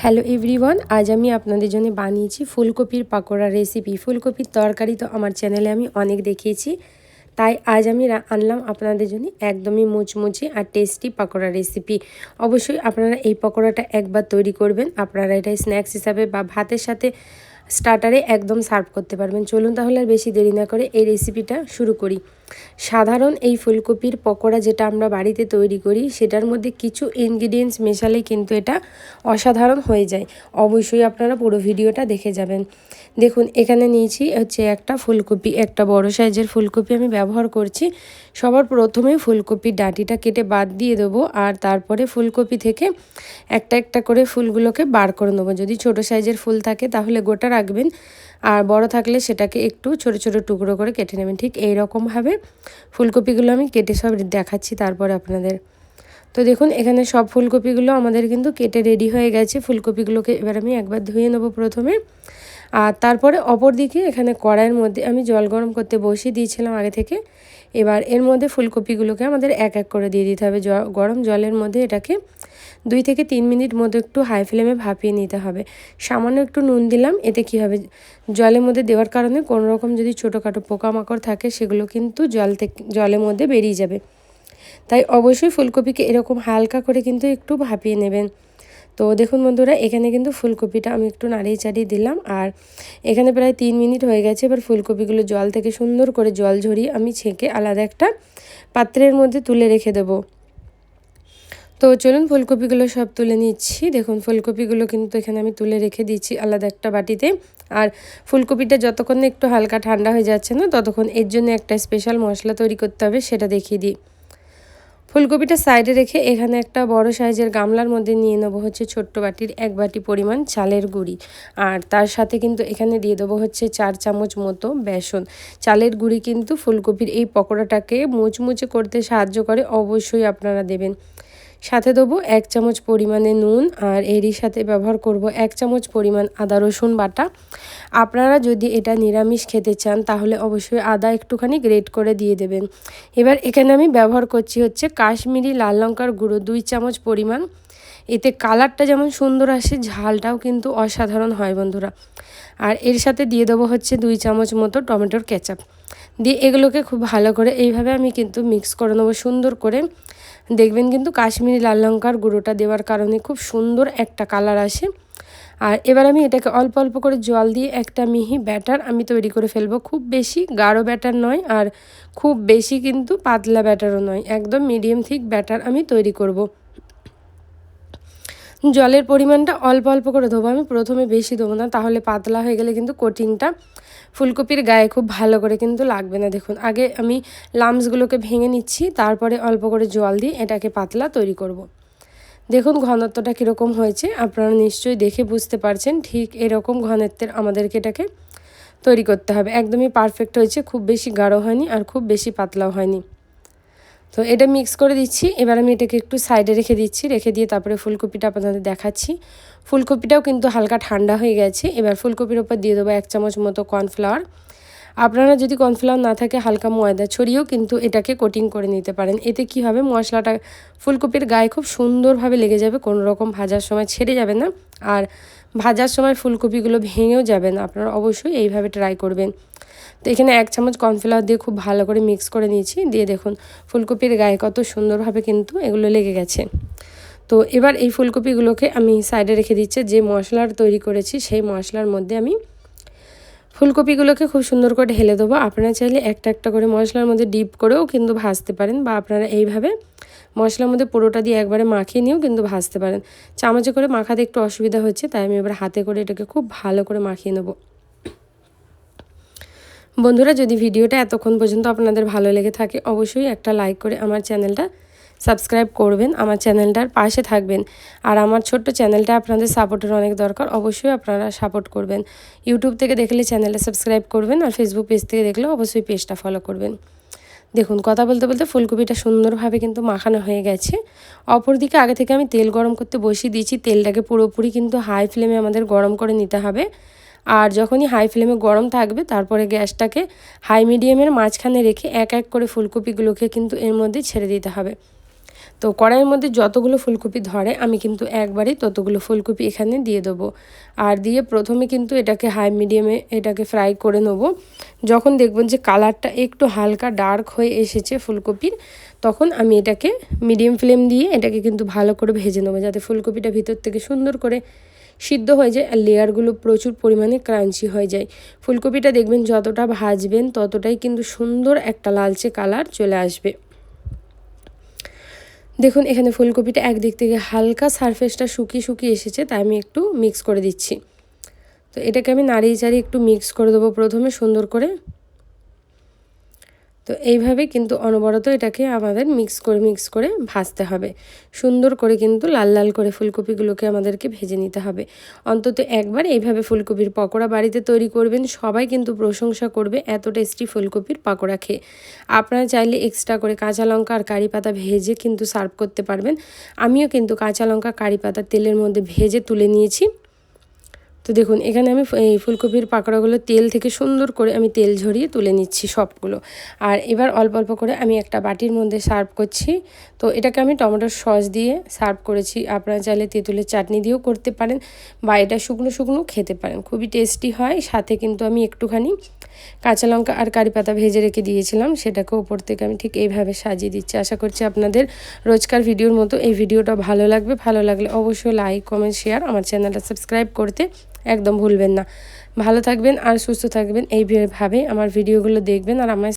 Hello everyone, আজ আমি আপনাদের জন্য বানিয়েছি ফুলকপির পাকোড়া রেসিপি। ফুলকপির তরকারি তো আমার চ্যানেলে আমি অনেক দেখিয়েছি, তাই আজ আমি আনলাম আপনাদের জন্য একদমই মুচমুচে আর টেস্টি পাকোড়া রেসিপি। অবশ্যই আপনারা এই পাকোড়াটা একবার তৈরি করবেন, আপনারা এটা স্ন্যাক্স হিসাবে বা ভাতের সাথে স্টার্টারে একদম সার্ভ করতে পারবেন। চলুন তাহলে আর বেশি দেরি না করে এই রেসিপিটা শুরু করি। সাধারণ এই ফুলকপির পকোড়া যেটা আমরা বাড়িতে তৈরি করি, সেটার মধ্যে কিছু ইনগ্রিডিয়েন্টস মেশালেই কিন্তু এটা অসাধারণ হয়ে যায়। অবশ্যই আপনারা পুরো ভিডিওটা দেখে যাবেন। দেখুন, এখানে নিয়েছি হচ্ছে একটা ফুলকপি, একটা বড় সাইজের ফুলকপি আমি ব্যবহার করছি। সবার প্রথমে ফুলকপির ডাঁটিটা কেটে বাদ দিয়ে দেবো, আর তারপরে ফুলকপি থেকে একটা একটা করে ফুলগুলোকে বার করে নেবো। যদি ছোট সাইজের ফুল থাকে তাহলে গোটা রাখবেন, আর বড় থাকলে সেটাকে একটু ছোট ছোট টুকরো করে কেটে নেবেন। ঠিক এই রকমভাবে ফুলকপিগুলো আমি কেটে সব দেখাচ্ছি তারপরে আপনাদের। তো দেখুন, এখানে সব ফুলকপিগুলো আমাদের কিন্তু কেটে রেডি হয়ে গেছে। ফুলকপিগুলোকে এবার আমি একবার ধুয়ে নেবো প্রথমে, আর তারপরে অপর দিকে এখানে কড়াইয়ের মধ্যে আমি জল গরম করতে বসিয়ে দিয়েছিলাম আগে থেকে। এবার এর মধ্যে ফুলকপিগুলোকে আমাদের এক এক করে দিয়ে দিতে হবে। গরম জলের মধ্যে এটাকে 2 থেকে 3 মিনিট মতো একটু হাই ফ্লেমে ভাপিয়ে নিতে হবে। সামান্য একটু নুন দিলাম, এতে কী হবে, জলের মধ্যে দেওয়ার কারণে কোনো রকম যদি ছোটোখাটো পোকামাকড় থাকে সেগুলো কিন্তু জলের মধ্যে বেরিয়ে যাবে। তাই অবশ্যই ফুলকপিকে এরকম হালকা করে কিন্তু একটু ভাপিয়ে নেবেন। তো দেখুন বন্ধুরা, এখানে কিন্তু ফুলকপিটা আমি একটু নাড়িয়ে চাড়িয়ে দিলাম, আর এখানে প্রায় 3 মিনিট হয়ে গেছে। এবার ফুলকপিগুলো জল থেকে সুন্দর করে জল ঝরিয়ে আমি ছেঁকে আলাদা একটা পাত্রের মধ্যে তুলে রেখে দেবো। তো চলুন ফুলকপিগুলো সব তুলে নিচ্ছি। দেখুন, ফুলকপিগুলো কিন্তু এখানে আমি তুলে রেখে দিচ্ছি আলাদা একটা বাটিতে। আর ফুলকপিটা যতক্ষণ না একটু হালকা ঠান্ডা হয়ে যাচ্ছে না, ততক্ষণ এর জন্য একটা স্পেশাল মশলা তৈরি করতে হবে, সেটা দেখিয়ে দিই। ফুলকপিটা সাইডে রেখে এখানে একটা বড় সাইজের গামলার মধ্যে নিয়ে নেবো হচ্ছে ছোট্ট বাটির 1 বাটি পরিমাণ চালের গুঁড়ি, আর তার সাথে কিন্তু এখানে দিয়ে দেবো হচ্ছে 4 চামচ মতো বেসন। চালের গুঁড়ি কিন্তু ফুলকপির এই পকোড়াটাকে মুচমুচে করতে সাহায্য করে, অবশ্যই আপনারা দেবেন। সাথে দেবো 1 চামচ পরিমাণে নুন, আর এরই সাথে ব্যবহার করব 1 চামচ পরিমাণ আদা রসুন বাটা। আপনারা যদি এটা নিরামিষ খেতে চান তাহলে অবশ্যই আদা একটুখানি গ্রেট করে দিয়ে দেবেন। এবার এখানে আমি ব্যবহার করছি হচ্ছে কাশ্মীরি লাল লঙ্কার গুঁড়ো 2 চামচ পরিমাণ। এতে কালারটা যেমন সুন্দর আসে, ঝালটাও কিন্তু অসাধারণ হয় বন্ধুরা। আর এর সাথে দিয়ে দেবো হচ্ছে 2 চামচ মতো টমেটোর কেচাপ দিয়ে এগুলোকে খুব ভালো করে এইভাবে আমি কিন্তু মিক্স করে নেবো সুন্দর করে। দেখবেন কিন্তু কাশ্মীরি লাল লঙ্কার গুঁড়োটা দেওয়ার কারণে খুব সুন্দর একটা কালার আসে। আর এবার আমি এটাকে অল্প অল্প করে জল দিয়ে একটা মিহি ব্যাটার আমি তৈরি করে ফেলবো। খুব বেশি গাঢ় ব্যাটার নয়, আর খুব বেশি কিন্তু পাতলা ব্যাটারও নয়, একদম মিডিয়াম থিক ব্যাটার আমি তৈরি করব। জলের পরিমাণটা অল্প অল্প করে দেবো, আমি প্রথমে বেশি দেবো না, তাহলে পাতলা হয়ে গেলে কিন্তু কোটিংটা ফুলকপির গায়ে খুব ভালো করে কিন্তু লাগবে না। দেখুন, আগে আমি লাম্পসগুলোকে ভেঙে নিচ্ছি, তারপরে অল্প করে জল দিয়ে এটাকে পাতলা তৈরি করব। দেখুন ঘনত্বটা কীরকম হয়েছে, আপনারা নিশ্চয়ই দেখে বুঝতে পারছেন। ঠিক এরকম ঘনত্বের আমাদেরকে এটাকে তৈরি করতে হবে। একদমই পারফেক্ট হয়েছে, খুব বেশি গাঢ় হয়নি আর খুব বেশি পাতলাও হয়নি। তো এটা মিক্স করে দিচ্ছি। এবার আমি এটাকে একটু সাইডে রেখে দিচ্ছি, রেখে দিয়ে তারপরে ফুলকপিটা আপনাদের দেখাচ্ছি। ফুলকপিটাও কিন্তু হালকা ঠান্ডা হয়ে গেছে। এবার ফুলকপির ওপর দিয়ে দেবো 1 চামচ মতো কর্নফ্লাওয়ার। আপনারা যদি কর্নফ্লাওয়ার না থাকে হালকা ময়দা ছড়িয়েও কিন্তু এটাকে কোটিং করে নিতে পারেন। এতে কি হবে, মশলাটা ফুলকপির গায়ে খুব সুন্দরভাবে লেগে যাবে, কোনো রকম ভাজার সময় ছেড়ে যাবে না, আর ভাজার সময় ফুলকপিগুলো ভেঙেও যাবে না। আপনারা অবশ্যই এইভাবে ট্রাই করবেন। তো এখানে 1 চামচ কর্নফ্লাওয়ার দিয়ে খুব ভালো করে মিক্স করে নিয়েছি। দিয়ে দেখুন ফুলকপির গায়ে কত সুন্দরভাবে কিন্তু এগুলো লেগে গেছে। তো এবার এই ফুলকপিগুলোকে আমি সাইডে রেখে দিচ্ছি। যে মশলার তৈরি করেছি সেই মশলার মধ্যে আমি ফুলকপিগুলোকে খুব সুন্দর করে ঢেলে দেবো। আপনারা চাইলে একটা একটা করে মশলার মধ্যে ডিপ করেও কিন্তু ভাজতে পারেন, বা আপনারা এইভাবে মশলার মধ্যে পুরোটা দিয়ে একবারে মাখিয়ে নিয়েও কিন্তু ভাজতে পারেন। চামচে করে মাখাতে একটু অসুবিধা হচ্ছে, তাই আমি এবার হাতে করে এটাকে খুব ভালো করে মাখিয়ে নেব। বন্ধুরা, যদি ভিডিওটা এতক্ষণ পর্যন্ত আপনাদের ভালো লেগে থাকে অবশ্যই একটা লাইক করে আমার চ্যানেলটা সাবস্ক্রাইব করবেন, আমার চ্যানেলটার পাশে থাকবেন। আর আমার ছোট্ট চ্যানেলটা আপনাদের সাপোর্টের অনেক দরকার, অবশ্যই আপনারা সাপোর্ট করবেন। ইউটিউব থেকে দেখলে চ্যানেলটা সাবস্ক্রাইব করবেন, আর ফেসবুক পেজ থেকে দেখলে অবশ্যই পেজটা ফলো করবেন। দেখুন কথা বলতে বলতে ফুলকপিটা সুন্দরভাবে কিন্তু মাখানো হয়ে গেছে। অপরদিকে আগে থেকে আমি তেল গরম করতে বসিয়ে দিয়েছি। তেলটাকে পুরোপুরি কিন্তু হাই ফ্লেমে আমাদের গরম করে নিতে হবে। আর যখনই হাই ফ্লেমে গরম থাকবে তারপরে গ্যাসটাকে হাই মিডিয়ামের মাঝখানে রেখে এক এক করে ফুলকপিগুলোকে কিন্তু এর মধ্যে ছেড়ে দিতে হবে। তো কড়াইয়ের মধ্যে যতগুলো ফুলকপি ধরে আমি কিন্তু একবারই ততগুলো ফুলকপি এখানে দিয়ে দেবো। আর দিয়ে প্রথমে কিন্তু এটাকে হাই মিডিয়ামে এটাকে ফ্রাই করে নেব। যখন দেখবেন যে কালারটা একটু হালকা ডার্ক হয়ে এসেছে ফুলকপির, তখন আমি এটাকে মিডিয়াম ফ্লেম দিয়ে এটাকে কিন্তু ভালো করে ভেজে নেবো, যাতে ফুলকপিটা ভিতর থেকে সুন্দর করে সিদ্ধ হয়ে যায় আর লেয়ারগুলো প্রচুর পরিমাণে ক্রাঞ্চি হয়ে যায়। ফুলকপিটা দেখবেন যতটা ভাজবেন ততটাই কিন্তু সুন্দর একটা লালচে কালার চলে আসবে। দেখুন এখানে ফুলকপিটা একদিক থেকে হালকা সারফেসটা শুকিয়ে এসেছে, তাই আমি একটু মিক্স করে দিচ্ছি। তো এটাকে আমি নাড়িয়ে চাড়িয়ে একটু মিক্স করে দেবো প্রথমে সুন্দর করে। তো এইভাবে কিন্তু অনবরত এটাকে আমাদের মিক্স করে ভাজতে হবে। সুন্দর করে কিন্তু লাল লাল করে ফুলকপিগুলোকে আমাদেরকে ভেজে নিতে হবে। অন্তত একবার এইভাবে ফুলকপির পকোড়া বাড়িতে তৈরি করবেন, সবাই কিন্তু প্রশংসা করবে এত টেস্টি ফুলকপির পকোড়া খেয়ে। আপনারা চাইলে এক্সট্রা করে কাঁচা লঙ্কা আর কারি পাতা ভেজে কিন্তু সার্ভ করতে পারবেন। আমিও কিন্তু কাঁচা লঙ্কা কারি পাতা তেলের মধ্যে ভেজে তুলে নিয়েছি। তো দেখুন এখানে আমি এই ফুলকপির পাকোড়াগুলো তেল থেকে সুন্দর করে আমি তেল ঝরিয়ে তুলে নিচ্ছি সবগুলো। আর এবার অল্প অল্প করে আমি একটা বাটির মধ্যে সার্ভ করছি। তো এটাকে আমি টমেটোর সস দিয়ে সার্ভ করেছি। আপনারা চাইলে তেঁতুলের চাটনি দিয়েও করতে পারেন বা এটা শুকনো খেতে পারেন, খুবই টেস্টি হয়। সাথে কিন্তু আমি একটুখানি কাঁচা লঙ্কা আর কারি পাতা ভেজে রেখে দিয়েছিলাম, সেটাকে ওপর থেকে আমি ঠিক এইভাবে সাজিয়ে দিচ্ছি। আশা করছি আপনাদের রোজকার ভিডিওর মতো এই ভিডিওটা ভালো লাগবে। ভালো লাগলে অবশ্যই লাইক কমেন্ট শেয়ার, আমার চ্যানেলটা সাবস্ক্রাইব করতে একদম ভুলবেন না। ভালো থাকবেন আর সুস্থ থাকবেন, এইভাবে আমার ভিডিওগুলো দেখবেন আর আমার